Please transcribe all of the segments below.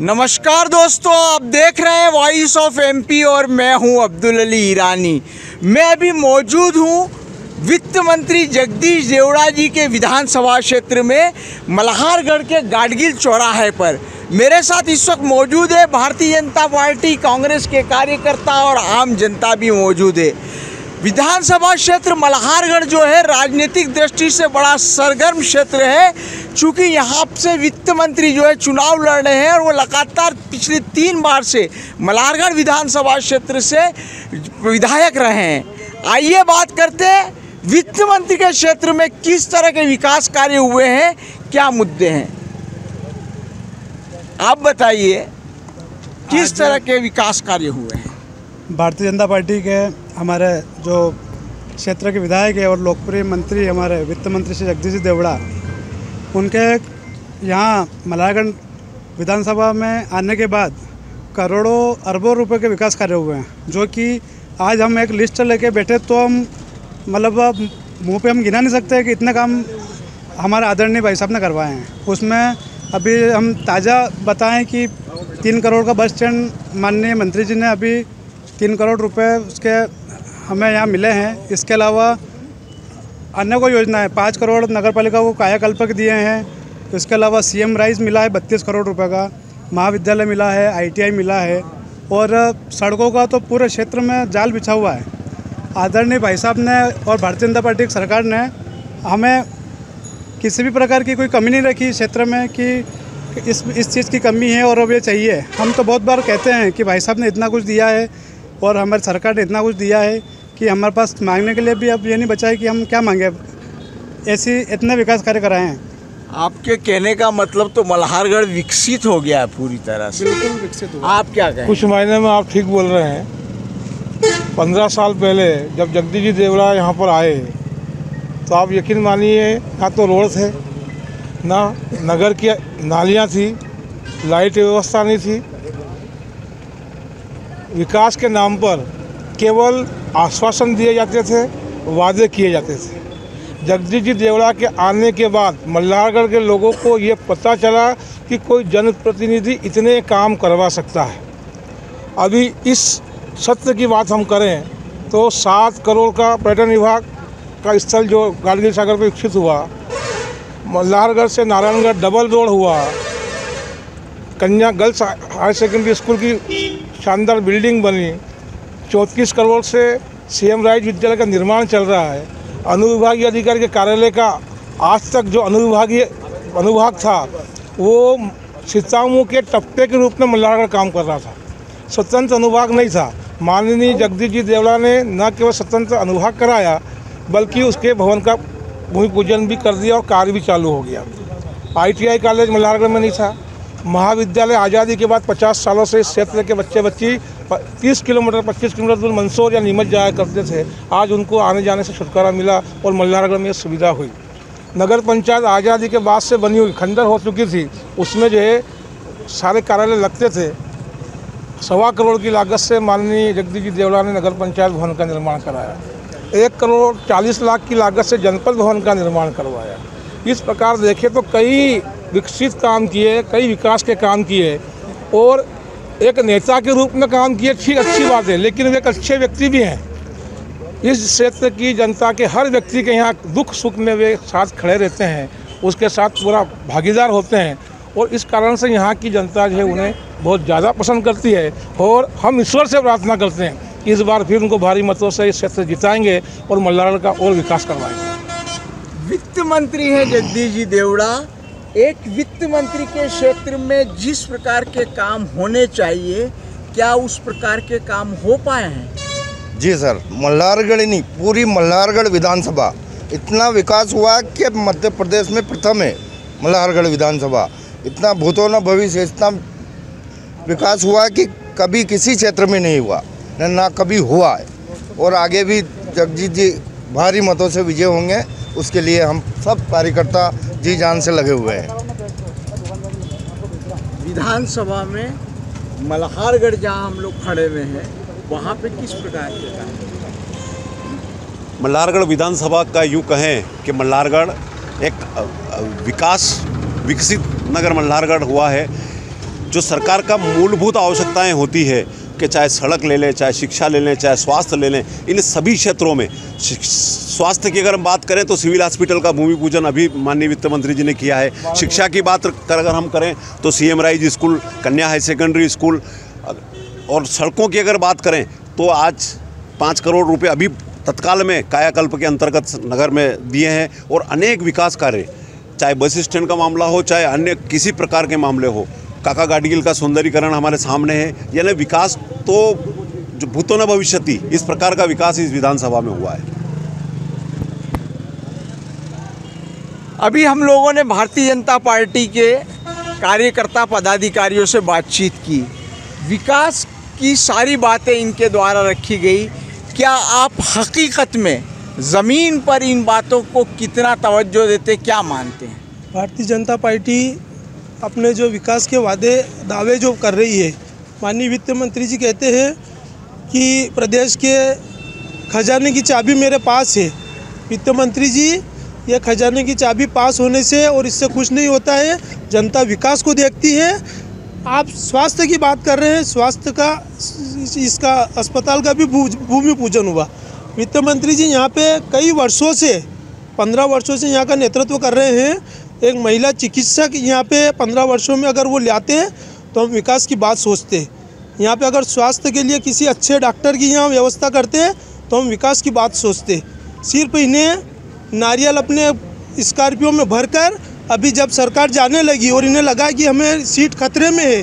नमस्कार दोस्तों, आप देख रहे हैं वॉइस ऑफ एमपी और मैं हूं अब्दुल अली ईरानी। मैं अभी मौजूद हूं वित्त मंत्री जगदीश देवड़ा जी के विधानसभा क्षेत्र में मल्हारगढ़ के गाडगिल चौराहे पर। मेरे साथ इस वक्त मौजूद है भारतीय जनता पार्टी कांग्रेस के कार्यकर्ता और आम जनता भी मौजूद है। विधानसभा क्षेत्र मल्हारगढ़ जो है राजनीतिक दृष्टि से बड़ा सरगर्म क्षेत्र है, चूँकि यहाँ से वित्त मंत्री जो है चुनाव लड़ रहे हैं और वो लगातार पिछले 3 बार से मल्हारगढ़ विधानसभा क्षेत्र से विधायक रहे हैं। आइए बात करते हैं वित्त मंत्री के क्षेत्र में किस तरह के विकास कार्य हुए हैं, क्या मुद्दे हैं, आप बताइए किस तरह के विकास कार्य हुए हैं। भारतीय जनता पार्टी के हमारे जो क्षेत्र के विधायक है और लोकप्रिय मंत्री हमारे वित्त मंत्री श्री जगदीश देवड़ा, उनके यहाँ मल्हारगढ़ विधानसभा में आने के बाद करोड़ों अरबों रुपए के विकास कार्य हुए हैं, जो कि आज हम एक लिस्ट लेके बैठे तो हम मतलब मुंह पे हम गिना नहीं सकते कि इतने काम हमारे आदरणीय भाई साहब ने करवाए हैं। उसमें अभी हम ताज़ा बताएं कि 3 करोड़ का बस स्टैंड माननीय मंत्री जी ने अभी 3 करोड़ रुपए उसके हमें यहाँ मिले हैं। इसके अलावा अन्य कोई योजना है, 5 करोड़ नगर पालिका को कायाकल्पक दिए हैं। इसके अलावा सीएम राइज मिला है 32 करोड़ रुपए का, महाविद्यालय मिला है, ITI मिला है और सड़कों का तो पूरे क्षेत्र में जाल बिछा हुआ है। आदरणीय भाई साहब ने और भारतीय जनता पार्टी की सरकार ने हमें किसी भी प्रकार की कोई कमी नहीं रखी क्षेत्र में कि इस चीज़ की कमी है और अब ये चाहिए। हम तो बहुत बार कहते हैं कि भाई साहब ने इतना कुछ दिया है और हमारी सरकार ने इतना कुछ दिया है कि हमारे पास मांगने के लिए भी अब ये नहीं बचा है कि हम क्या मांगे, ऐसी इतने विकास कार्य कराए हैं। आपके कहने का मतलब तो मल्हारगढ़ विकसित हो गया है पूरी तरह से। बिल्कुल विकसित हुआ। आप क्या कहें? कुछ मायने में आप ठीक बोल रहे हैं। 15 साल पहले जब जगदीश जी देवड़ा यहाँ पर आए तो आप यकीन मानिए ना तो रोड थे, ना नगर की नालियाँ थी, लाइट व्यवस्था नहीं थी। विकास के नाम पर केवल आश्वासन दिए जाते थे, वादे किए जाते थे। जगदीश जी देवड़ा के आने के बाद मल्हारगढ़ के लोगों को ये पता चला कि कोई जनप्रतिनिधि इतने काम करवा सकता है। अभी इस सत्र की बात हम करें तो 7 करोड़ का पर्यटन विभाग का स्थल जो गाडगिल सागर पर विकसित हुआ, मल्हारगढ़ से नारायणगढ़ डबल रोड हुआ, कन्या गर्ल्स हायर सेकेंडरी स्कूल की शानदार बिल्डिंग बनी, 34 करोड़ से सीएम राइज विद्यालय का निर्माण चल रहा है। अनुविभागीय अधिकारी के कार्यालय का आज तक जो अनुभाग था वो सीतामऊ के टप्पे के रूप में मल्हारगढ़ काम कर रहा था, स्वतंत्र अनुभाग नहीं था। माननीय जगदीश जी देवड़ा ने न केवल स्वतंत्र अनुभाग कराया बल्कि उसके भवन का भूमि पूजन भी कर दिया और कार्य भी चालू हो गया। ITI कॉलेज मल्हारगढ़ में नहीं था। महाविद्यालय आज़ादी के बाद 50 सालों से इस क्षेत्र के बच्चे 30 किलोमीटर 25 किलोमीटर दूर मंदसौर या नीमच जाया करते थे। आज उनको आने जाने से छुटकारा मिला और मल्हारगढ़ में सुविधा हुई। नगर पंचायत आज़ादी के बाद से बनी हुई खंडर हो चुकी थी, उसमें जो है सारे कार्यालय लगते थे। 1.25 करोड़ की लागत से माननीय जगदीश जी देवड़ा ने नगर पंचायत भवन का निर्माण कराया। 1 करोड़ 40 लाख की लागत से जनपद भवन का निर्माण करवाया। इस प्रकार देखें तो कई विकसित काम किए, कई विकास के काम किए और एक नेता के रूप में काम किए, ठीक अच्छी बात है, लेकिन वे एक अच्छे व्यक्ति भी हैं। इस क्षेत्र की जनता के हर व्यक्ति के यहाँ दुख सुख में वे साथ खड़े रहते हैं, उसके साथ पूरा भागीदार होते हैं और इस कारण से यहाँ की जनता जो है उन्हें बहुत ज़्यादा पसंद करती है और हम ईश्वर से प्रार्थना करते हैं इस बार फिर उनको भारी मतों से इस क्षेत्र जिताएंगे और मल्हारगढ़ का और विकास करवाएंगे। वित्त मंत्री हैं जगदीश जी देवड़ा, एक वित्त मंत्री के क्षेत्र में जिस प्रकार के काम होने चाहिए, क्या उस प्रकार के काम हो पाए हैं? जी सर, मल्हारगढ़ ही नहीं पूरी मल्हारगढ़ विधानसभा इतना विकास हुआ कि मध्य प्रदेश में प्रथम है। मल्हारगढ़ विधानसभा इतना भूतो न भविष्य, इतना विकास हुआ कि कभी किसी क्षेत्र में नहीं हुआ, ना कभी हुआ है और आगे भी जगदीश जी भारी मतों से विजय होंगे। उसके लिए हम सब कार्यकर्ता जी जान से लगे हुए हैं। विधानसभा में मल्हारगढ़ जहाँ हम लोग खड़े हुए हैं वहाँ पे किस प्रकार के काम? मल्हारगढ़ विधानसभा का यूँ कहें कि मल्हारगढ़ एक विकसित नगर मल्हारगढ़ हुआ है। जो सरकार का मूलभूत आवश्यकताएं होती है कि चाहे सड़क ले लें, चाहे शिक्षा ले लें, चाहे स्वास्थ्य ले लें, इन सभी क्षेत्रों में स्वास्थ्य की अगर हम बात करें तो सिविल हॉस्पिटल का भूमि पूजन अभी माननीय वित्त मंत्री जी ने किया है। शिक्षा की बात अगर हम करें तो CM राइज स्कूल, कन्या हाई सेकेंडरी स्कूल, और सड़कों की अगर बात करें तो आज 5 करोड़ रुपए अभी तत्काल में कायाकल्प के अंतर्गत नगर में दिए हैं। और अनेक विकास कार्य, चाहे बस स्टैंड का मामला हो, चाहे अन्य किसी प्रकार के मामले हो, काका गाडगिल का सौंदर्यीकरण हमारे सामने है। यानी विकास तो जो भूतो न भविष्यति, इस प्रकार का विकास इस विधानसभा में हुआ है। अभी हम लोगों ने भारतीय जनता पार्टी के कार्यकर्ता पदाधिकारियों से बातचीत की, विकास की सारी बातें इनके द्वारा रखी गई। क्या आप हकीकत में ज़मीन पर इन बातों को कितना तवज्जो देते, क्या मानते हैं? भारतीय जनता पार्टी अपने जो विकास के वादे दावे जो कर रही है, माननीय वित्त मंत्री जी कहते हैं कि प्रदेश के खजाने की चाबी मेरे पास है। वित्त मंत्री जी, ये खजाने की चाबी पास होने से और इससे खुश नहीं होता है, जनता विकास को देखती है। आप स्वास्थ्य की बात कर रहे हैं, स्वास्थ्य का इसका अस्पताल का भी भूमि पूजन हुआ। वित्त मंत्री जी यहाँ पे कई वर्षों से 15 वर्षों से यहाँ का नेतृत्व कर रहे हैं। एक महिला चिकित्सक यहाँ पे 15 वर्षों में अगर वो लाते हैं तो हम विकास की बात सोचते हैं। यहाँ पे अगर स्वास्थ्य के लिए किसी अच्छे डॉक्टर की यहाँ व्यवस्था करते हैं तो हम विकास की बात सोचते हैं। सिर्फ इन्हें नारियल अपने स्कॉर्पियो में भरकर अभी जब सरकार जाने लगी और इन्हें लगा कि हमें सीट खतरे में है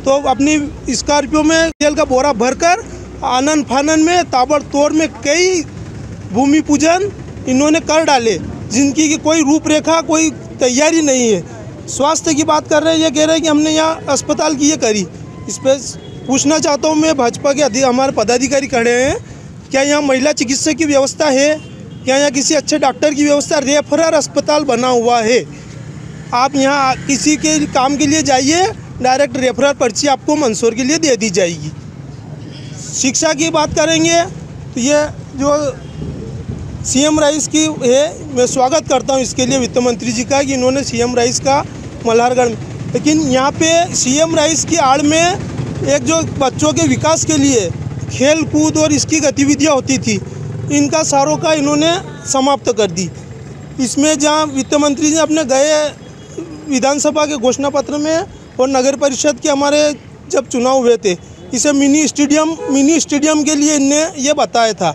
तो अपनी स्कॉर्पियो में नारियल का बोरा भरकर आनन फानन में ताबड़तोड़ में कई भूमि पूजन इन्होंने कर डाले, जिनकी की कोई रूपरेखा, कोई तैयारी नहीं है। स्वास्थ्य की बात कर रहे हैं, ये कह रहे हैं कि हमने यहाँ अस्पताल की ये करी। इस पर पूछना चाहता हूँ मैं, भाजपा के हमारे पदाधिकारी खड़े हैं, क्या यहाँ महिला चिकित्सक की व्यवस्था है? क्या यहाँ किसी अच्छे डॉक्टर की व्यवस्था? रेफरल अस्पताल बना हुआ है। आप यहाँ किसी के काम के लिए जाइए, डायरेक्ट रेफरल पर्ची आपको मंजूर के लिए दे दी जाएगी। शिक्षा की बात करेंगे तो ये जो CM राइज की है, मैं स्वागत करता हूँ इसके लिए वित्त मंत्री जी का कि इन्होंने CM राइज का मल्हारगढ़, लेकिन यहाँ पे CM राइज की आड़ में एक जो बच्चों के विकास के लिए खेल कूद और इसकी गतिविधियाँ होती थी, इनका सारों का इन्होंने समाप्त कर दी। इसमें जहाँ वित्त मंत्री जी अपने गए विधानसभा के घोषणा पत्र में और नगर परिषद के हमारे जब चुनाव हुए थे, इसे मिनी स्टेडियम के लिए इनने ये बताया था,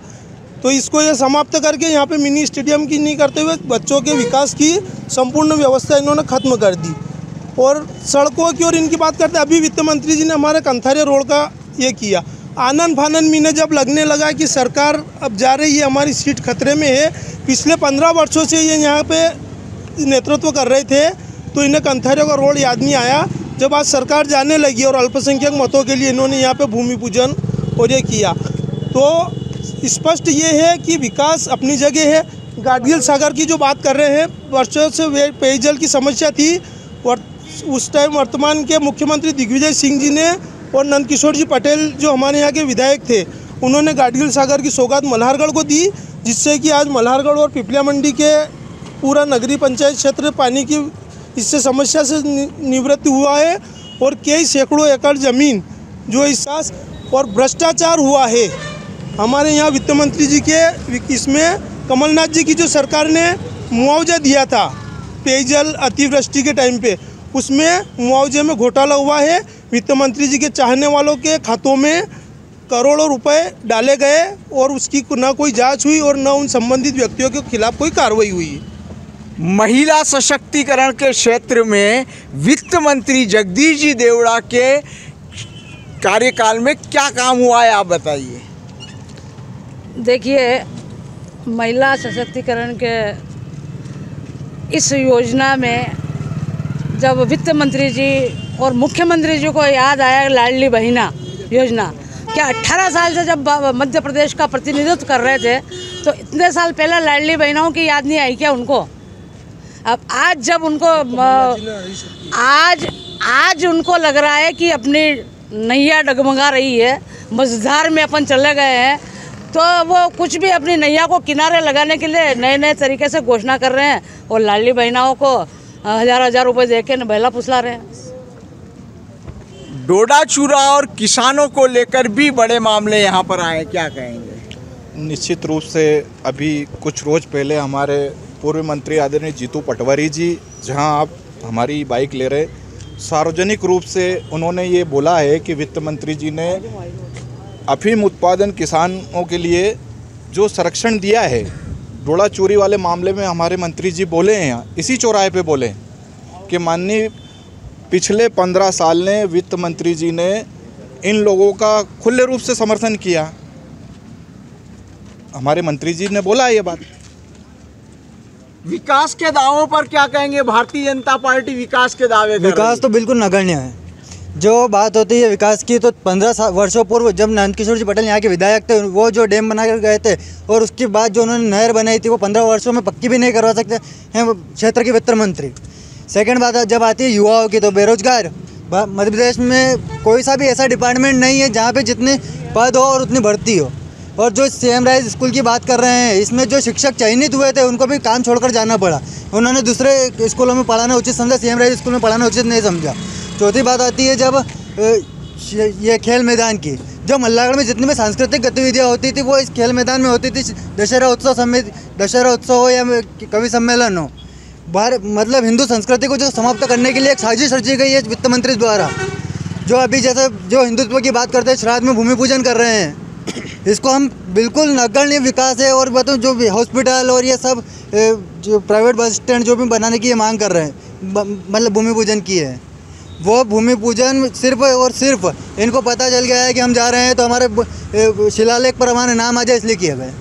तो इसको ये समाप्त करके यहाँ पे मिनी स्टेडियम की नहीं करते हुए बच्चों के विकास की संपूर्ण व्यवस्था इन्होंने ख़त्म कर दी। और सड़कों की और इनकी बात करते, अभी वित्त मंत्री जी ने हमारे कंथारे रोड का ये किया। आनन फानन मीने जब लगने लगा कि सरकार अब जा रही है, हमारी सीट खतरे में है, पिछले 15 वर्षों से ये यहाँ पे नेतृत्व कर रहे थे, तो इन्हें कंथारे का रोड याद नहीं आया। जब आज सरकार जाने लगी और अल्पसंख्यक मतों के लिए इन्होंने यहाँ पे भूमि पूजन और ये किया, तो स्पष्ट ये है कि विकास अपनी जगह है। गाडगिल सागर की जो बात कर रहे हैं, वर्षों से पेयजल की समस्या थी, और उस टाइम वर्तमान के मुख्यमंत्री दिग्विजय सिंह जी ने और नंदकिशोर जी पटेल जो हमारे यहाँ के विधायक थे, उन्होंने गाडगिल सागर की सौगात मल्हारगढ़ को दी, जिससे कि आज मल्हारगढ़ और पिपलिया मंडी के पूरा नगरीय पंचायत क्षेत्र पानी की इससे समस्या से निवृत्त हुआ है। और कई सैकड़ों एकड़ ज़मीन जो और भ्रष्टाचार हुआ है हमारे यहाँ वित्त मंत्री जी के, इसमें कमलनाथ जी की जो सरकार ने मुआवजा दिया था पेयजल अतिवृष्टि के टाइम पे, उसमें मुआवजे में घोटाला हुआ है। वित्त मंत्री जी के चाहने वालों के खातों में करोड़ों रुपए डाले गए और उसकी न कोई जांच हुई और न उन संबंधित व्यक्तियों के खिलाफ कोई कार्रवाई हुई। महिला सशक्तिकरण के क्षेत्र में वित्त मंत्री जगदीश जी देवड़ा के कार्यकाल में क्या काम हुआ है, आप बताइए। देखिए, महिला सशक्तिकरण के इस योजना में जब वित्त मंत्री जी और मुख्यमंत्री जी को याद आया लाडली बहिना योजना, क्या 18 साल से जब मध्य प्रदेश का प्रतिनिधित्व कर रहे थे तो इतने साल पहले लाडली बहनों की याद नहीं आई क्या उनको? अब आज जब उनको आज उनको लग रहा है कि अपनी नैया डगमगा रही है, मझधार में अपन चले गए हैं, तो वो कुछ भी अपनी नैया को किनारे लगाने के लिए नए नए तरीके से घोषणा कर रहे हैं और लाडली बहनाओं को 1000-1000 रुपये दे के बहला फुसला रहे हैं। डोडा चूरा और किसानों को लेकर भी बड़े मामले यहाँ पर आए, क्या कहेंगे? निश्चित रूप से अभी कुछ रोज़ पहले हमारे पूर्व मंत्री आदरणीय जीतू पटवारी जी जहां आप हमारी बाइक ले रहे, सार्वजनिक रूप से उन्होंने ये बोला है कि वित्त मंत्री जी ने अफीम उत्पादन किसानों के लिए जो संरक्षण दिया है, डोडा चोरी वाले मामले में हमारे मंत्री जी बोले हैं, इसी चौराहे पे बोले कि माननीय पिछले 15 साल ने वित्त मंत्री जी ने इन लोगों का खुले रूप से समर्थन किया। हमारे मंत्री जी ने बोला ये बात। विकास के दावों पर क्या कहेंगे? भारतीय जनता पार्टी विकास के दावे कर रही है। विकास तो बिल्कुल नगण्य है। जो बात होती है विकास की, तो 15 वर्षों पूर्व जब नंदकिशोर जी पटेल यहाँ के विधायक थे, वो जो डैम बना कर गए थे और उसके बाद जो उन्होंने नहर बनाई थी वो 15 वर्षों में पक्की भी नहीं करवा सकते हैं क्षेत्र के वित्त मंत्री। सेकंड बात जब आती है युवाओं की, तो बेरोजगार मध्य प्रदेश में कोई सा भी ऐसा डिपार्टमेंट नहीं है जहाँ पे जितने पद हो और उतनी भर्ती हो। और जो CM राइज स्कूल की बात कर रहे हैं, इसमें जो शिक्षक चयनित हुए थे उनको भी काम छोड़कर जाना पड़ा। उन्होंने दूसरे स्कूलों में पढ़ाना उचित समझा, CM राइज स्कूल में पढ़ाना उचित नहीं समझा। चौथी बात आती है जब ये खेल मैदान की, जो मल्लागढ़ में जितनी भी सांस्कृतिक गतिविधियाँ होती थी वो इस खेल मैदान में होती थी। दशहरा उत्सव हो या कवि सम्मेलन हो, मतलब हिंदू संस्कृति को जो समाप्त करने के लिए एक साजिश रची गई है वित्त मंत्री द्वारा। जो अभी जैसे जो हिंदुत्व की बात करते हैं, श्राद्ध में भूमि पूजन कर रहे हैं, इसको हम बिल्कुल नगण्य विकास है। और बताऊँ जो भी हॉस्पिटल और ये सब जो प्राइवेट बस स्टैंड जो भी बनाने की ये मांग कर रहे हैं, मतलब भूमि पूजन की है, वो भूमि पूजन सिर्फ और सिर्फ इनको पता चल गया है कि हम जा रहे हैं तो हमारे शिलालेख पर हमारे नाम आ जाए इसलिए किया गया।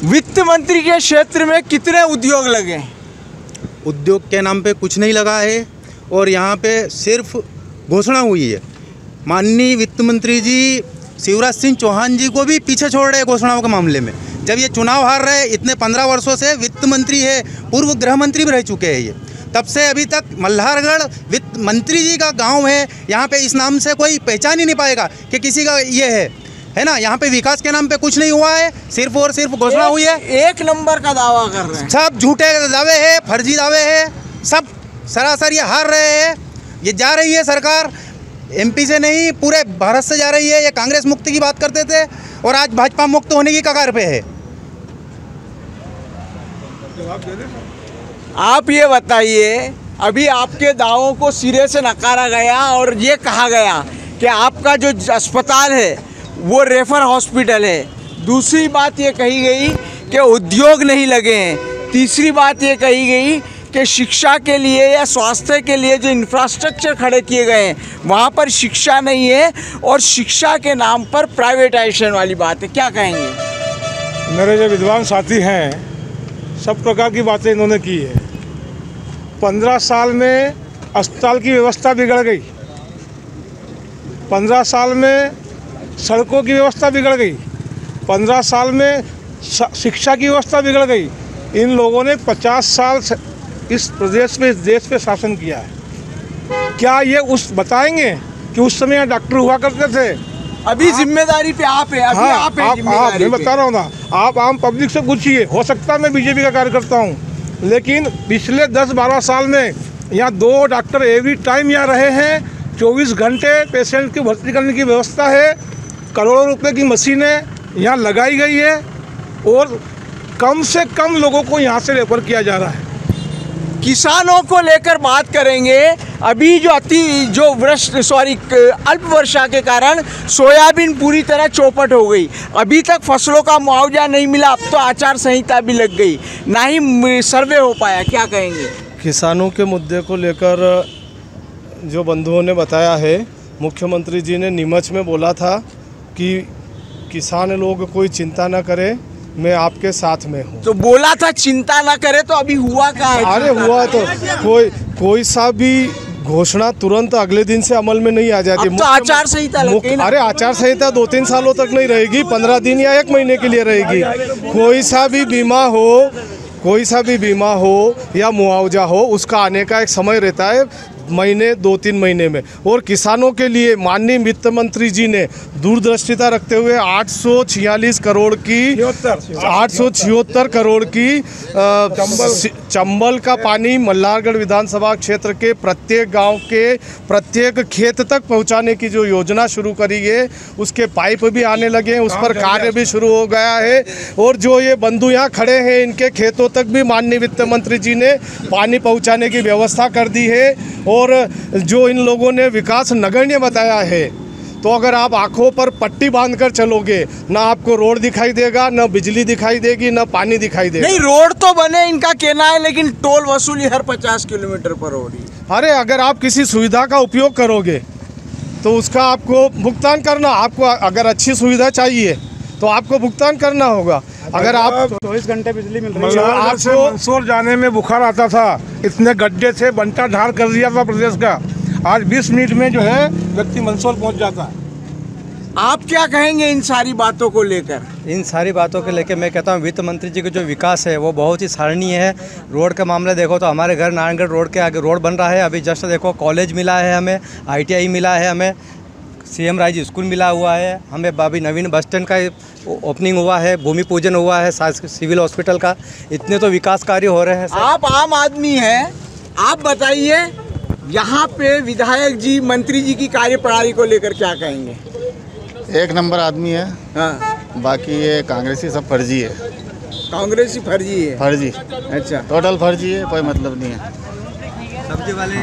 वित्त मंत्री के क्षेत्र में कितने उद्योग लगे? उद्योग के नाम पे कुछ नहीं लगा है और यहाँ पे सिर्फ घोषणा हुई है। माननीय वित्त मंत्री जी शिवराज सिंह चौहान जी को भी पीछे छोड़ रहे हैं घोषणाओं के मामले में। जब ये चुनाव हार रहे, इतने 15 वर्षों से वित्त मंत्री है, पूर्व गृह मंत्री भी रह चुके हैं ये, तब से अभी तक मल्हारगढ़ वित्त मंत्री जी का गांव है। यहाँ पे इस नाम से कोई पहचान ही नहीं पाएगा कि किसी का ये है ना। यहाँ पे विकास के नाम पे कुछ नहीं हुआ है, सिर्फ और सिर्फ घोषणा हुई है। एक नंबर का दावा कर रहे हैं, सब झूठे दावे हैं, फर्जी दावे हैं, सब सरासर ये हार रहे हैं। ये जा रही है सरकार MP से नहीं, पूरे भारत से जा रही है। ये कांग्रेस मुक्ति की बात करते थे और आज भाजपा मुक्त होने की कगार पे है। आप ये बताइए, अभी आपके दावों को सिरे से नकारा गया और ये कहा गया कि आपका जो अस्पताल है वो रेफर हॉस्पिटल है। दूसरी बात ये कही गई कि उद्योग नहीं लगे हैं। तीसरी बात ये कही गई कि शिक्षा के लिए या स्वास्थ्य के लिए जो इंफ्रास्ट्रक्चर खड़े किए गए हैं वहाँ पर शिक्षा नहीं है और शिक्षा के नाम पर प्राइवेटाइजेशन वाली बात है, क्या कहेंगे? मेरे जो विद्वान साथी हैं, सब प्रकार की बातें इन्होंने की है। 15 साल में अस्पताल की व्यवस्था बिगड़ गई, 15 साल में सड़कों की व्यवस्था बिगड़ गई, 15 साल में शिक्षा की व्यवस्था बिगड़ गई। इन लोगों ने 50 साल इस प्रदेश में, इस देश पे शासन किया है। क्या ये उस बताएंगे कि उस समय यहाँ डॉक्टर हुआ करते थे? अभी जिम्मेदारी पे आप है, अभी हाँ, आप है आप जिम्मेदारी मैं पे। बता रहा हूँ ना, आप आम पब्लिक से पूछिए। हो सकता है मैं बीजेपी का कार्यकर्ता हूँ, लेकिन पिछले 10-12 साल में यहाँ 2 डॉक्टर एवरी टाइम यहाँ रहे हैं। 24 घंटे पेशेंट की भर्ती करने की व्यवस्था है। करोड़ों रुपए की मशीनें यहाँ लगाई गई है और कम से कम लोगों को यहाँ से रेफर किया जा रहा है। किसानों को लेकर बात करेंगे। अभी जो अल्प वर्षा के कारण सोयाबीन पूरी तरह चौपट हो गई। अभी तक फसलों का मुआवजा नहीं मिला, अब तो आचार संहिता भी लग गई, ना ही सर्वे हो पाया, क्या कहेंगे? किसानों के मुद्दे को लेकर जो बंधुओं ने बताया है, मुख्यमंत्री जी ने नीमच में बोला था कि किसान लोग कोई चिंता ना करें, मैं आपके साथ में हूँ। तो बोला था चिंता ना करे, तो अभी हुआ क्या है? अरे हुआ तो कोई सा भी घोषणा तुरंत अगले दिन से अमल में नहीं आ जाती। अब तो आचार संहिता लग गई ना। अरे आचार संहिता 2-3 सालों तक नहीं रहेगी, 15 दिन या 1 महीने के लिए रहेगी। कोई सा भी बीमा हो या मुआवजा हो, उसका आने का एक समय रहता है। महीने 2-3 महीने में। और किसानों के लिए माननीय वित्त मंत्री जी ने दूरदर्शिता रखते हुए 846 करोड़ की चंबल का पानी मल्हारगढ़ विधानसभा क्षेत्र के प्रत्येक गांव के प्रत्येक खेत तक पहुंचाने की जो योजना शुरू करी है, उसके पाइप भी आने लगे हैं, उस पर कार्य भी शुरू हो गया है। और जो ये बंधु यहाँ खड़े हैं, इनके खेतों तक भी माननीय वित्त मंत्री जी ने पानी पहुंचाने की व्यवस्था कर दी है। और जो इन लोगों ने विकास नगण्य बताया है, तो अगर आप आंखों पर पट्टी बांधकर चलोगे, ना आपको रोड दिखाई देगा, ना बिजली दिखाई देगी, ना पानी दिखाई देगा। नहीं, रोड तो बने, इनका कहना है, लेकिन टोल वसूली हर 50 किलोमीटर पर हो रही है। अरे अगर आप किसी सुविधा का उपयोग करोगे तो उसका आपको भुगतान करना, आपको अगर अच्छी सुविधा चाहिए तो आपको भुगतान करना होगा। अगर आप 24 घंटे बिजली मिल रही है, मल्हारगढ़ से मंदसौर जाने में बुखार आता था, इतने गड्ढे थे, बंटा ढार कर दिया था प्रदेश का। आज 20 मिनट में जो है व्यक्ति मंदसौर पहुंच जाता है। आप क्या कहेंगे इन सारी बातों को लेकर? इन सारी बातों को लेकर मैं कहता हूँ वित्त मंत्री जी का जो विकास है वो बहुत ही सराहनीय है। रोड का मामला देखो तो हमारे घर नारायणगढ़ रोड के आगे रोड बन रहा है। अभी जस्ट देखो कॉलेज मिला है, हमें ITI मिला है, हमें CM राइज स्कूल मिला हुआ है, हमें बाबी नवीन बस स्टैंड का ओपनिंग हुआ है, भूमि पूजन हुआ है सिविल हॉस्पिटल का। इतने तो विकास कार्य हो रहे हैं। आप आम आदमी हैं, आप बताइए यहाँ पे विधायक जी, मंत्री जी की कार्यप्रणाली को लेकर क्या कहेंगे? एक नंबर आदमी है। हाँ, बाकी ये कांग्रेसी सब फर्जी है। कांग्रेसी फर्जी है? फर्जी, अच्छा, टोटल फर्जी है, कोई मतलब नहीं है। सब्जी वाले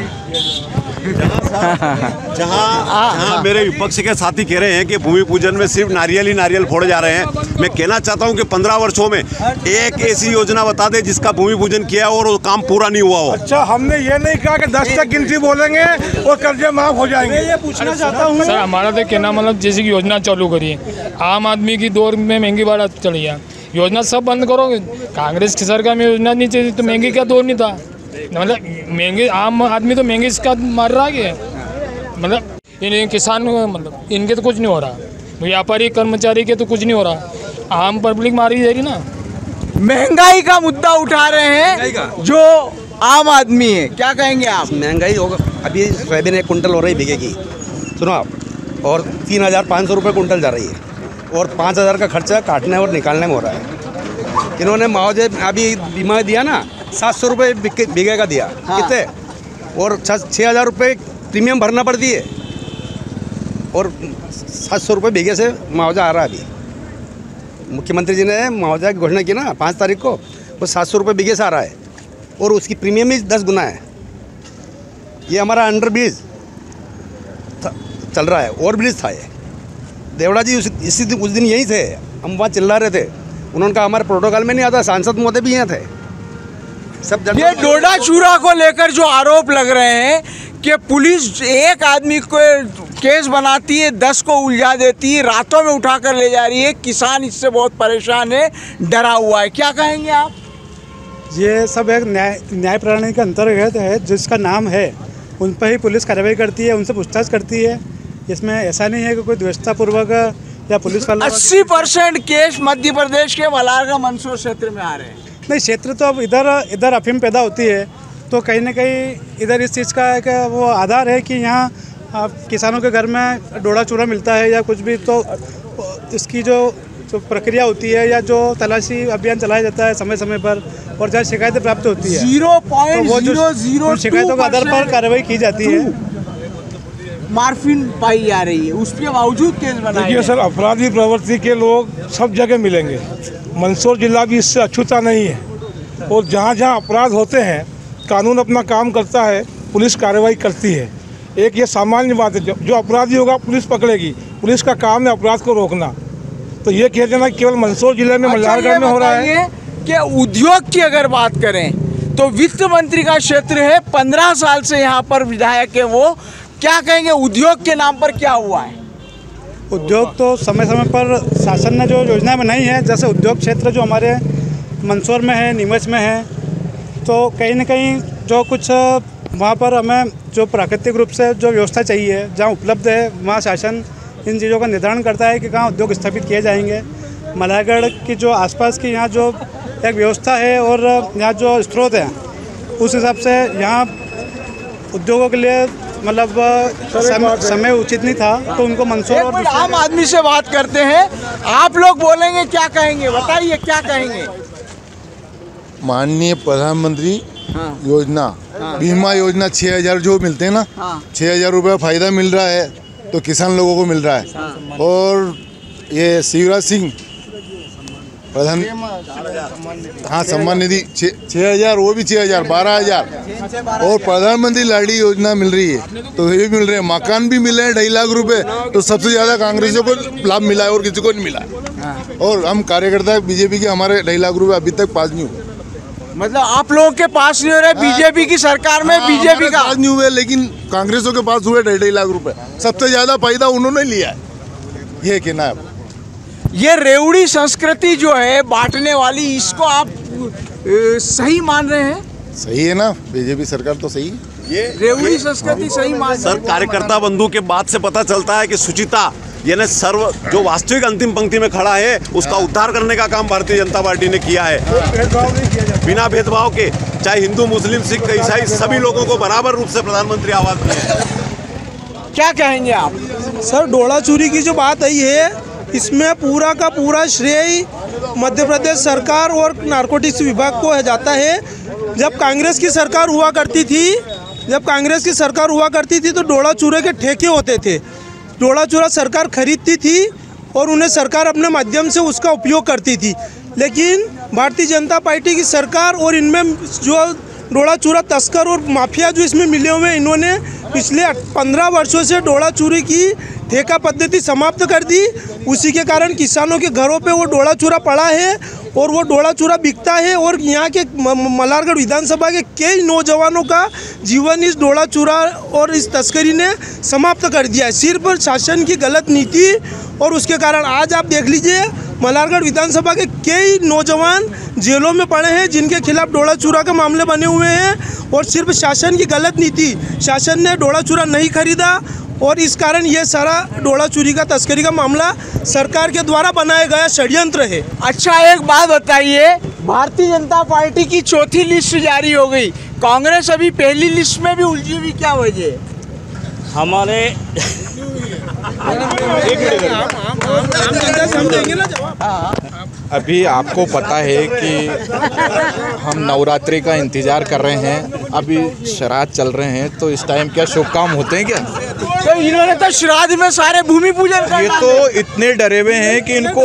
जहाँ मेरे विपक्ष के साथी कह रहे हैं कि भूमि पूजन में सिर्फ नारियल ही नारियल फोड़े जा रहे हैं, मैं कहना चाहता हूँ कि 15 वर्षों में एक ऐसी योजना बता दे जिसका भूमि पूजन किया और वो काम पूरा नहीं हुआ हो। अच्छा, हमने ये नहीं कहा कि 10 तक गिनती बोलेंगे और कर्जे माफ हो जाएंगे। ये पूछना चाहता हूँ सर, हमारा तो कहना मतलब जैसे कि योजना चालू करिए, आम आदमी की दौर में महंगी बढ़ चली है, योजना सब बंद करोगे। कांग्रेस की सरकार में योजना नहीं चाहिए तो महंगी का दौर नहीं था, मतलब महंगे आम आदमी तो महंगी इसका मार रहा है। मतलब इन किसान मतलब इनके तो कुछ नहीं हो रहा, व्यापारी कर्मचारी के तो कुछ नहीं हो रहा, आम पब्लिक मारी जा रही ना। महंगाई का मुद्दा उठा रहे हैं जो आम आदमी है, क्या कहेंगे आप? महंगाई होगा, अभी सोयाबीन 1 कुंटल हो रही बिकेगी, सुनो आप, और 3,500 रुपये कुंटल जा रही है, और 5,000 का खर्चा काटने और निकालने में हो रहा है। इन्होंने मुआवजे अभी बीमा दिया ना, 700 रुपये बीघे का दिया। हाँ। कितने? और 6,000 रुपये प्रीमियम भरना पड़ती है, और 700 रुपये बीघे से मुआवजा आ रहा है। अभी मुख्यमंत्री जी ने मुआवजा की घोषणा की ना 5 तारीख को, वो 700 रुपये बीघे से आ रहा है, और उसकी प्रीमियम भी 10 गुना है। ये हमारा अंडर ब्रिज चल रहा है, ओवर ब्रिज था ये। देवड़ा जी उस दिन यहीं थे, हम वहाँ चिल्ला रहे थे, उन्होंने कहा हमारे प्रोटोकॉल में नहीं आता, सांसद महोदय भी यहाँ थे। सब ये डोडा चूरा को लेकर जो आरोप लग रहे हैं कि पुलिस एक आदमी को केस बनाती है, 10 को उलझा देती है, रातों में उठा कर ले जा रही है, किसान इससे बहुत परेशान है, डरा हुआ है, क्या कहेंगे आप? ये सब एक न्याय प्रणाली के अंतर्गत है, जिसका नाम है उन पर ही पुलिस कार्रवाई करती है, उनसे पूछताछ करती है। इसमें ऐसा नहीं है कि कोई द्वेषतापूर्वक या पुलिस वाला 80% केस मध्य प्रदेश के मल्हारगढ़ मंदसौर क्षेत्र में आ रहे हैं। नहीं, क्षेत्र तो अब इधर अफीम पैदा होती है, तो कहीं ना कहीं इधर इस चीज़ का एक वो आधार है कि यहाँ किसानों के घर में डोडा चूरा मिलता है या कुछ भी, तो इसकी जो प्रक्रिया होती है या जो तलाशी अभियान चलाया जाता है समय समय पर, और जहाँ शिकायतें प्राप्त होती है 0.002 शिकायतों के आधार पर कार्रवाई की जाती है। मार्फिन पाई जा रही है, उसके बावजूद केस बनाए। देखिए सर, अपराधी प्रवृत्ति के लोग सब जगह मिलेंगे, मंदसौर जिला भी इससे अछूता नहीं है, और जहाँ जहाँ अपराध होते हैं कानून अपना काम करता है, पुलिस कार्रवाई करती है। एक ये सामान्य बात है, जो अपराधी होगा पुलिस पकड़ेगी, पुलिस का काम है अपराध को रोकना। तो ये कह देना केवल मंदसौर जिले में मल्हारगढ़ में हो रहा है कि उद्योग की अगर बात करें तो वित्त मंत्री का क्षेत्र है, 15 साल से यहाँ पर विधायक है वो, क्या कहेंगे उद्योग के नाम पर क्या हुआ है? उद्योग तो समय समय पर शासन ने जो योजनाएं बनाई हैं, जैसे उद्योग क्षेत्र जो हमारे मंदसौर में है, नीमच में है, तो कहीं ना कहीं जो कुछ वहाँ पर हमें जो प्राकृतिक रूप से जो व्यवस्था चाहिए जहाँ उपलब्ध है, वहाँ शासन इन चीज़ों का निर्धारण करता है कि कहाँ उद्योग स्थापित किए जाएंगे। मल्हारगढ़ की जो आसपास की यहाँ जो एक व्यवस्था है और यहाँ जो स्रोत हैं, उस हिसाब से यहाँ उद्योगों के लिए मतलब समय उचित नहीं था, तो उनको मंसूर और आम आदमी से बात करते हैं। आप लोग बोलेंगे, क्या कहेंगे, बताइए क्या कहेंगे। माननीय प्रधानमंत्री योजना, बीमा योजना 6,000 जो मिलते हैं ना, 6,000 रुपये फायदा मिल रहा है तो किसान लोगों को मिल रहा है। और ये शिवराज सिंह प्रधान, हाँ, सम्मान निधि 6,000, वो भी 6,000, 12,000। और प्रधानमंत्री लाडली योजना मिल रही है, तो ये भी मिल रहे हैं। मकान भी मिले हैं 2.5 लाख रुपए, तो सबसे ज़्यादा कांग्रेसियों को लाभ मिला है और किसी को नहीं मिला। और हम कार्यकर्ता बीजेपी के, हमारे 2.5 लाख रुपए अभी तक पास नहीं हुए। मतलब आप लोगों के पास नहीं हो रहे, बीजेपी की सरकार में बीजेपी का पास नहीं हुए, लेकिन कांग्रेसों के पास हुए 2.5 लाख रुपए। सबसे ज़्यादा फायदा उन्होंने लिया है, ये कहना है। ये रेवड़ी संस्कृति जो है बांटने वाली, इसको आप सही मान रहे हैं? सही है ना, बीजेपी सरकार तो सही है। ये रेवड़ी संस्कृति सही मान सर, कार्यकर्ता बंधु के बात से पता चलता है कि सुचिता यानी सर्व जो वास्तविक अंतिम पंक्ति में खड़ा है, उसका उद्धार करने का काम भारतीय जनता पार्टी ने किया है। बिना भेदभाव के, चाहे हिंदू, मुस्लिम, सिख, ईसाई, सभी लोगों को बराबर रूप से प्रधानमंत्री आवास दिया। क्या कहेंगे आप? सर, डोला चोरी की जो बात आई है, इसमें पूरा का पूरा श्रेय मध्य प्रदेश सरकार और नारकोटिक्स विभाग को जाता है। जब कांग्रेस की सरकार हुआ करती थी तो डोला चूरे के ठेके होते थे। डोला चूरा सरकार खरीदती थी और उन्हें सरकार अपने माध्यम से उसका उपयोग करती थी। लेकिन भारतीय जनता पार्टी की सरकार और इनमें जो डोला चूरा तस्कर और माफिया जो इसमें मिले हुए हैं, इन्होंने पिछले 15 वर्षों से डोला चूरी की ठेका पद्धति समाप्त कर दी। उसी के कारण किसानों के घरों पे वो डोला चूरा पड़ा है और वो डोला चूरा बिकता है। और यहाँ के मल्हारगढ़ विधानसभा के कई नौजवानों का जीवन इस डोला चूरा और इस तस्करी ने समाप्त कर दिया है, सिर्फ शासन की गलत नीति। और उसके कारण आज आप देख लीजिए, मल्हारगढ़ विधानसभा के कई नौजवान जेलों में पड़े हैं, जिनके खिलाफ डोला चूरा के मामले बने हुए हैं। और सिर्फ शासन की गलत नीति, शासन ने डोला चूरा नहीं खरीदा और इस कारण ये सारा डोला चोरी का, तस्करी का मामला सरकार के द्वारा बनाया गया षड्यंत्र है। अच्छा, एक बात बताइए, भारतीय जनता पार्टी की चौथी लिस्ट जारी हो गई, कांग्रेस अभी पहली लिस्ट में भी उलझी हुई, क्या वजह? हमारे अभी आपको पता है कि हम नवरात्रि का इंतजार कर रहे हैं, अभी श्राद्ध चल रहे हैं, तो इस टाइम क्या शुभ काम होते हैं क्या? तो इन्होंने तो श्राद्ध में सारे भूमि पूजन कर, ये तो इतने डरे हुए हैं कि इनको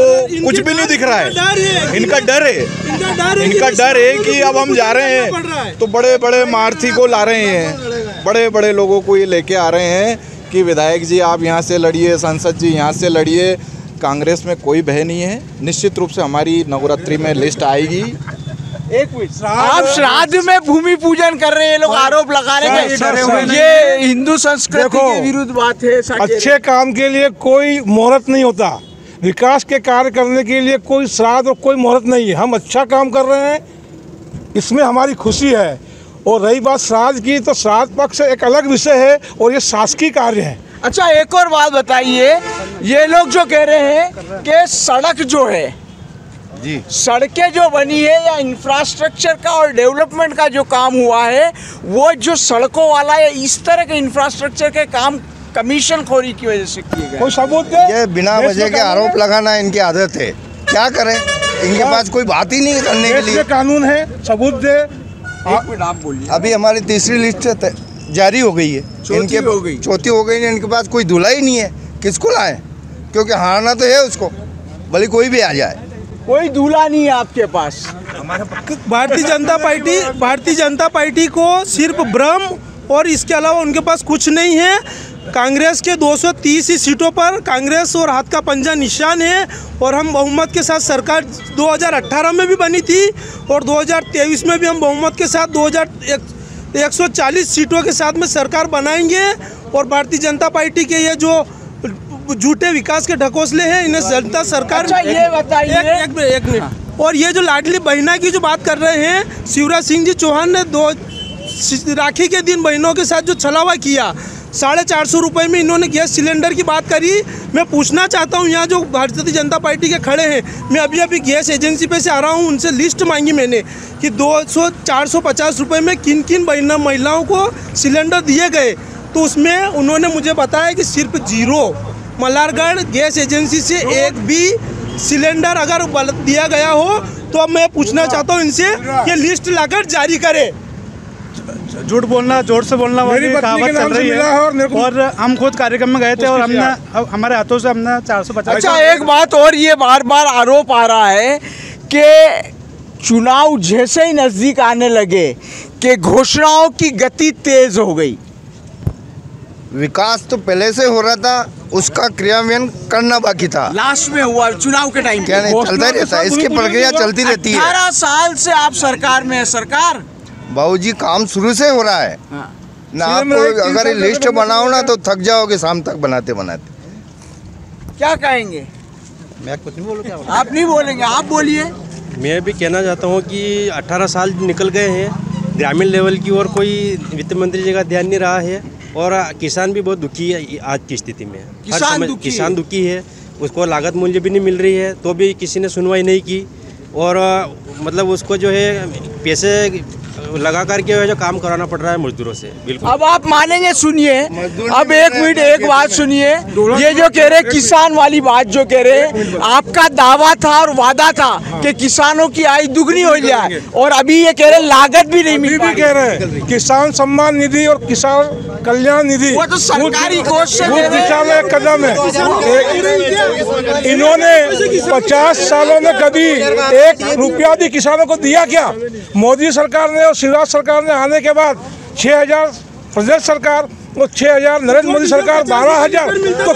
कुछ भी नहीं दिख रहा है। इनका डर है कि अब हम जा रहे हैं तो बड़े बड़े मारथी को ला रहे हैं, बड़े बड़े लोगों को ये लेके आ रहे हैं कि विधायक जी आप यहाँ से लड़िए, सांसद जी यहाँ से लड़िए। कांग्रेस में कोई भय नहीं है, निश्चित रूप से हमारी नवरात्रि में लिस्ट आएगी। एक मिनट, आप श्राद्ध में भूमि पूजन कर रहे हैं, लोग आरोप लगा रहे हैं ये हिंदू संस्कृति के विरुद्ध बात है। अच्छे काम के लिए कोई मुहूर्त नहीं होता, विकास के कार्य करने के लिए कोई श्राद्ध और कोई मुहूर्त नहीं है। हम अच्छा काम कर रहे हैं, इसमें हमारी खुशी है। और रही बात श्राद्ध की, तो श्राद्ध पक्ष एक अलग विषय है और ये शासकीय कार्य है। अच्छा, एक और बात बताइए, ये लोग जो कह रहे हैं कि सड़क जो है जी, सड़कें जो बनी है या इंफ्रास्ट्रक्चर का और डेवलपमेंट का जो काम हुआ है, वो जो सड़कों वाला या इस तरह के इंफ्रास्ट्रक्चर के काम कमीशन खोरी की वजह से किए गए। कोई सबूत दे? ये बिना वजह के आरोप लगाना इनकी आदत है, क्या करें? इनके पास कोई बात ही नहीं करने के लिए। कानून है, सबूत दे। आप बोलिए। अभी हमारी तीसरी लिस्ट जारी हो गई है, चौथी हो गई है। इनके पास कोई दूल्हा ही नहीं है, किसको लाए? क्योंकि हारना तो है उसको, भले कोई भी आ जाए। कोई दूल्हा नहीं है आपके पास? भारतीय जनता पार्टी को सिर्फ भ्रम और इसके अलावा उनके पास कुछ नहीं है। कांग्रेस के 230 सीटों पर कांग्रेस और हाथ का पंजा निशान है और हम बहुमत के साथ सरकार 2018 में भी बनी थी और 2023 में भी हम बहुमत के साथ 140 सीटों के साथ में सरकार बनाएंगे। और भारतीय जनता पार्टी के ये जो झूठे विकास के ढकोसले हैं, इन्हें जनता सरकार। अच्छा, ये बताइए एक मिनट। और ये जो लाडली बहना की जो बात कर रहे हैं, शिवराज सिंह जी चौहान ने राखी के दिन बहनों के साथ जो छलावा किया, 450 रुपये में इन्होंने गैस सिलेंडर की बात करी। मैं पूछना चाहता हूँ यहाँ जो भारतीय जनता पार्टी के खड़े हैं, मैं अभी अभी गैस एजेंसी पे से आ रहा हूँ, उनसे लिस्ट मांगी मैंने कि 450 रुपये में किन किन महिलाओं को सिलेंडर दिए गए, तो उसमें उन्होंने मुझे बताया कि सिर्फ 0 मल्हारगढ़ गैस एजेंसी से एक भी सिलेंडर अगर दिया गया हो तो अब मैं पूछना चाहता हूँ इनसे ये लिस्ट लाकर जारी करे। झूठ बोलना, जोर से बोलना वाली कहावत चल रही है और हम खुद कार्यक्रम में गए थे और हमने हमारे हाथों से हमने 450। अच्छा, एक बात और, ये बार बार आरोप आ रहा है कि चुनाव जैसे ही नज़दीक आने लगे कि घोषणाओं की गति तेज हो गई। विकास तो पहले से हो रहा था, उसका क्रियान्वयन करना बाकी था। लास्ट में हुआ चुनाव के टाइम क्या नहीं चलता ही रहता है, इसकी प्रक्रिया चलती रहती है। 18 साल से आप सरकार में है। सरकार बाबूजी काम शुरू से हो रहा है ना। आपको अगर लिस्ट बनाओ ना तो थक जाओगे शाम तक बनाते बनाते। क्या कहेंगे? मैं कुछ नहीं बोलूँ। आप नहीं बोलेंगे, आप बोलिए। मैं भी कहना चाहता हूँ कि 18 साल निकल गए हैं, ग्रामीण लेवल की और कोई वित्त मंत्री जी का ध्यान नहीं रहा है और किसान भी बहुत दुखी है आज की स्थिति में। किसान दुखी है, उसको लागत मूल्य भी नहीं मिल रही है तो भी किसी ने सुनवाई नहीं की और मतलब उसको जो है पैसे लगा करके जो काम कराना पड़ रहा है मजदूरों से। बिल्कुल। अब आप मानेंगे, सुनिए, अब एक मिनट एक बात सुनिए। ये जो कह रहे किसान वाली बात जो कह रहे, आपका दावा था और वादा था कि किसानों की आय दुगनी हो जाए और अभी ये कह रहे लागत भी नहीं मिल। कह रहे किसान सम्मान निधि और किसान कल्याण निधि, वो तो सरकारी कोष से उस दिशा में एक कदम है। इन्होंने 50 सालों में कभी 1 रुपया भी किसानों को दिया क्या? मोदी सरकार ने और शिवराज सरकार ने आने के बाद 6000 प्रदेश सरकार और 6000 नरेंद्र मोदी सरकार 12000, तो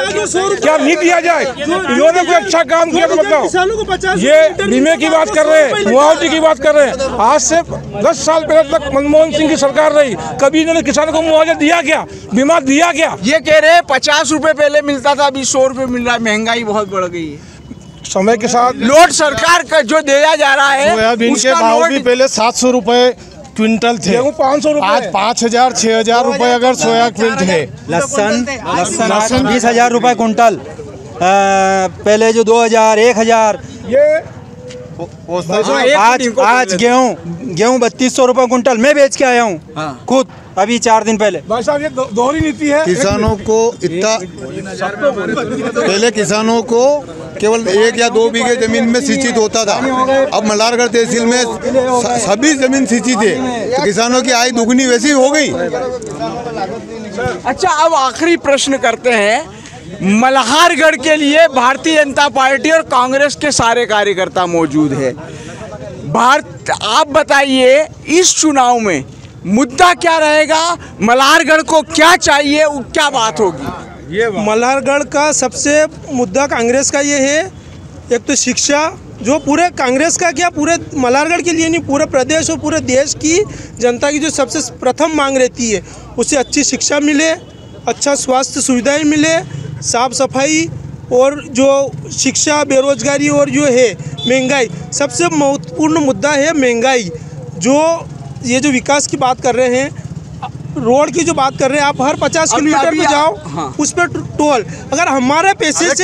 क्या नहीं दिया जाए? इन्होंने कोई अच्छा काम किया तो बताओ। ये बीमे की बात कर रहे हैं, मुआवजे की बात कर रहे हैं। आज से 10 साल पहले तक मनमोहन सिंह की सरकार रही, कभी इन्होंने किसानों को मुआवजा दिया क्या? बीमा दिया क्या? ये कह रहे 50 रुपए पहले मिलता था, अभी 100 रुपए मिल रहा है। महंगाई बहुत बढ़ गई है। समय के साथ लोड सरकार का जो दिया जा रहा है, सोयाबीन के भाव भी पहले 700 रुपए क्विंटल थे, 500 रुपए, आज 5000 6000 रुपए अगर सोयाबीन थे। लहसुन 20,000 रुपए कुंटल, पहले जो 2000 1000। ये आज गेहूँ 3200 रुपए कुंटल मैं बेच के आया हूँ खुद अभी 4 दिन पहले। भाई साहब, ये दोहरी नीति है। किसानों को इतना, पहले किसानों को केवल 1 या 2 बीघे जमीन में सिंचित होता था, अब मल्हारगढ़ तहसील में सभी जमीन सिंचित है, तो किसानों की आय दुगनी वैसी हो गई। अच्छा, अब आखिरी प्रश्न करते हैं। मल्हारगढ़ के लिए भारतीय जनता पार्टी और कांग्रेस के सारे कार्यकर्ता मौजूद है। आप बताइए, इस चुनाव में मुद्दा क्या रहेगा? मल्हारगढ़ को क्या चाहिए, क्या बात होगी? ये मल्हारगढ़ का सबसे मुद्दा कांग्रेस का ये है, एक तो शिक्षा, जो पूरे कांग्रेस का क्या पूरे मल्हारगढ़ के लिए नहीं, पूरे प्रदेश और पूरे देश की जनता की जो सबसे प्रथम मांग रहती है, उसे अच्छी शिक्षा मिले, अच्छा स्वास्थ्य सुविधाएं मिले, साफ सफाई और जो शिक्षा, बेरोजगारी और जो है महंगाई, सबसे महत्वपूर्ण मुद्दा है महंगाई। जो ये जो विकास की बात कर रहे हैं, रोड की जो बात कर रहे हैं, आप हर 50 किलोमीटर पे जाओ, हाँ, उस पर टोल। अगर हमारे पैसे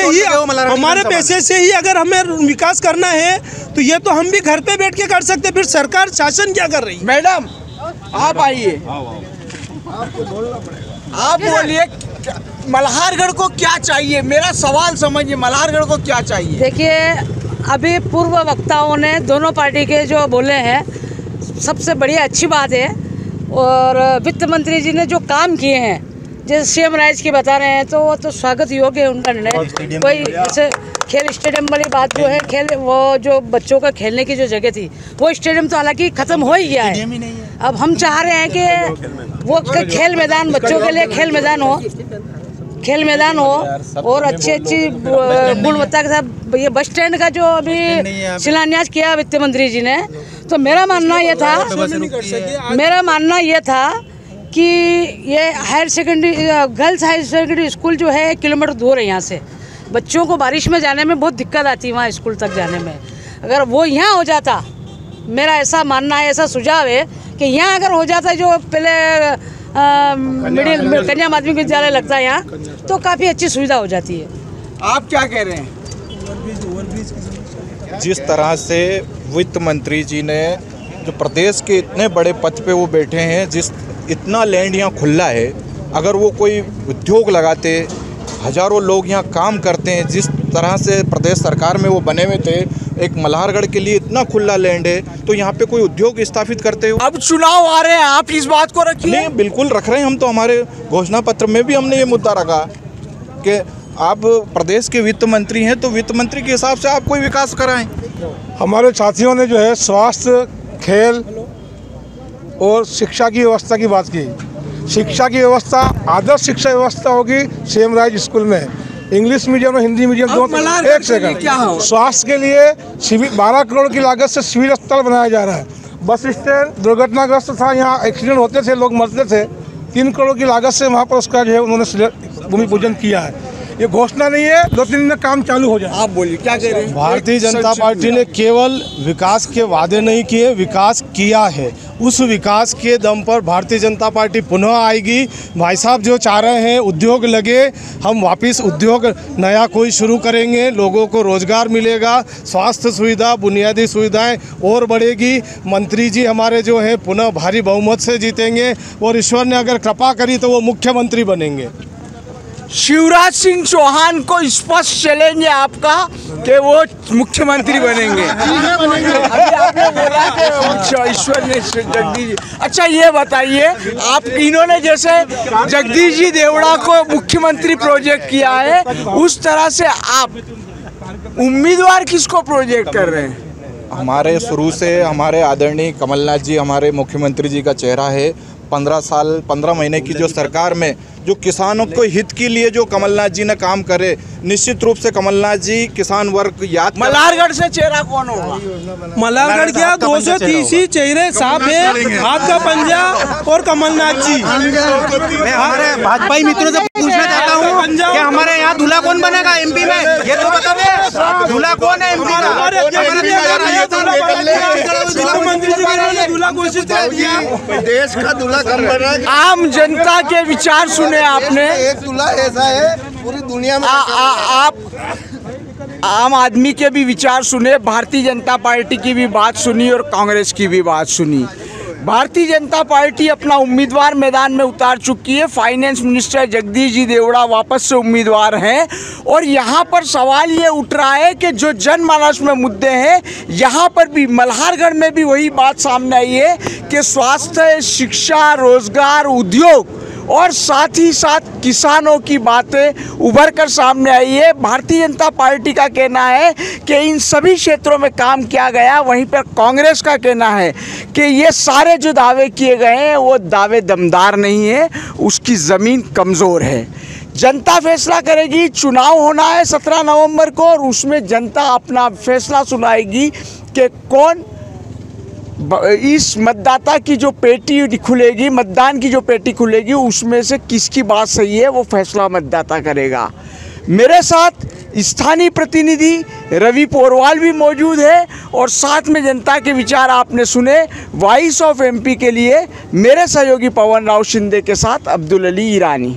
से ही अगर हमें विकास करना है तो ये तो हम भी घर पे बैठ के कर सकते, फिर सरकार शासन क्या कर रही? मैडम आप आइए, आप बोलिए मल्हारगढ़ को क्या चाहिए? मेरा सवाल समझिए, मल्हारगढ़ को क्या चाहिए? देखिए, अभी पूर्व वक्ताओं ने दोनों पार्टी के जो बोले हैं सबसे बढ़िया अच्छी बात है, और वित्त मंत्री जी ने जो काम किए हैं, जैसे सीएम राइज की बता रहे हैं, तो वो तो स्वागत योग्य है उनका निर्णय। कोई जैसे खेल स्टेडियम वाली बात जो है, खेल वो जो बच्चों का खेलने की जो जगह थी, वो स्टेडियम तो हालांकि ख़त्म हो ही गया है। अब हम चाह रहे हैं कि वो खेल मैदान, बच्चों के लिए खेल मैदान हो और अच्छी गुणवत्ता के साथ। ये बस स्टैंड का जो अभी शिलान्यास किया वित्त मंत्री जी ने, तो मेरा मानना ये था कि ये higher secondary, girls higher secondary school जो है 1 किलोमीटर दूर है यहाँ से। बच्चों को बारिश में जाने में बहुत दिक्कत आती है वहाँ स्कूल तक जाने में। अगर वो यहाँ हो जाता, मेरा ऐसा मानना है, ऐसा सुझाव है कि यहाँ अगर हो जाता, जो पहले मिडिल कन्या माध्यमिक विद्यालय लगता है यहाँ, तो काफ़ी अच्छी सुविधा हो जाती है। आप क्या कह रहे हैं? जिस तरह से वित्त मंत्री जी ने जो प्रदेश के इतने बड़े पद पे वो बैठे हैं, जिस इतना लैंड यहाँ खुला है, अगर वो कोई उद्योग लगाते, हजारों लोग यहाँ काम करते हैं, जिस तरह से प्रदेश सरकार में वो बने हुए थे, एक मल्हारगढ़ के लिए इतना खुला लैंड है, तो यहाँ पे कोई उद्योग स्थापित करते हो। अब चुनाव आ रहे हैं, आप इस बात को रखिए। नहीं, बिल्कुल रख रहे हैं हम, तो हमारे घोषणा पत्र में भी हमने ये मुद्दा रखा कि आप प्रदेश के वित्त मंत्री हैं, तो वित्त मंत्री के हिसाब से आप कोई विकास कराएं। हमारे साथियों ने जो है स्वास्थ्य, खेल और शिक्षा की व्यवस्था की बात की। शिक्षा की व्यवस्था आदर्श शिक्षा व्यवस्था होगी सेम राइज स्कूल में, इंग्लिश मीडियम और हिंदी मीडियम दोनों। एक सेकंड, स्वास्थ्य के लिए 12 करोड़ की लागत से सिविल अस्पताल बनाया जा रहा है। बस स्टैंड दुर्घटनाग्रस्त था, यहाँ एक्सीडेंट होते थे, लोग मरते थे, 3 करोड़ की लागत से वहाँ पर उसका जो है उन्होंने भूमि पूजन किया है। ये घोषणा नहीं है, 2-3 दिन में काम चालू हो जाए। आप बोलिए क्या कह रहे हैं? भारतीय जनता पार्टी ने केवल विकास के वादे नहीं किए, विकास किया है। उस विकास के दम पर भारतीय जनता पार्टी पुनः आएगी। भाई साहब जो चाह रहे हैं उद्योग लगे, हम वापस उद्योग नया कोई शुरू करेंगे, लोगों को रोजगार मिलेगा, स्वास्थ्य सुविधा, बुनियादी सुविधाएं और बढ़ेगी। मंत्री जी हमारे जो हैं पुनः भारी बहुमत से जीतेंगे और ईश्वर ने अगर कृपा करी तो वो मुख्यमंत्री बनेंगे। शिवराज सिंह चौहान को स्पष्ट चैलेंज है आपका कि वो मुख्यमंत्री बनेंगे। अभी आपने बोला कि ईश्वर ने जगदीश। अच्छा ये बताइए, आप इन्होंने जैसे जगदीश जी देवड़ा को मुख्यमंत्री प्रोजेक्ट किया है, उस तरह से आप उम्मीदवार किसको प्रोजेक्ट कर रहे हैं? हमारे शुरू से हमारे आदरणीय कमलनाथ जी हमारे मुख्यमंत्री जी का चेहरा है। 15 महीने की जो सरकार में जो किसानों को हित के लिए जो कमलनाथ जी ने काम करे, निश्चित रूप से कमलनाथ जी किसान वर्ग याद। मल्हारगढ़ से चेहरा कौन होगा? मल्हारगढ़ क्या 230 चेहरे साफ है, आपका पंजा और कमलनाथ जी। मैं हमारे भाजपाई मित्रों से पूछना चाहता हूँ कि हमारे यहाँ दूल्हा कौन बनेगा एमपी में, ये तो बताओ। दूल्हा कौन है एमपी का? देश का दूल्हा कौन बन रहा है? आम जनता के विचार सुने आपने। एक दूल्हा ऐसा है पूरी दुनिया में। आप आम आदमी के भी विचार सुने, भारतीय जनता पार्टी की भी बात सुनी और कांग्रेस की भी बात सुनी। भारतीय जनता पार्टी अपना उम्मीदवार मैदान में उतार चुकी है। फाइनेंस मिनिस्टर जगदीश जी देवड़ा वापस से उम्मीदवार हैं और यहाँ पर सवाल ये उठ रहा है कि जो जनमानस में मुद्दे हैं, यहाँ पर भी मल्हारगढ़ में भी वही बात सामने आई है कि स्वास्थ्य, शिक्षा, रोजगार, उद्योग और साथ ही साथ किसानों की बातें उभर कर सामने आई है। भारतीय जनता पार्टी का कहना है कि इन सभी क्षेत्रों में काम किया गया, वहीं पर कांग्रेस का कहना है कि ये सारे जो दावे किए गए हैं वो दावे दमदार नहीं है, उसकी ज़मीन कमज़ोर है। जनता फैसला करेगी। चुनाव होना है 17 नवंबर को और उसमें जनता अपना फैसला सुनाएगी कि कौन इस मतदाता की जो पेटी खुलेगी, मतदान की जो पेटी खुलेगी, उसमें से किसकी बात सही है वो फैसला मतदाता करेगा। मेरे साथ स्थानीय प्रतिनिधि रवि पोरवाल भी मौजूद है और साथ में जनता के विचार आपने सुने। वॉइस ऑफ एमपी के लिए मेरे सहयोगी पवन राव शिंदे के साथ अब्दुल अली ईरानी।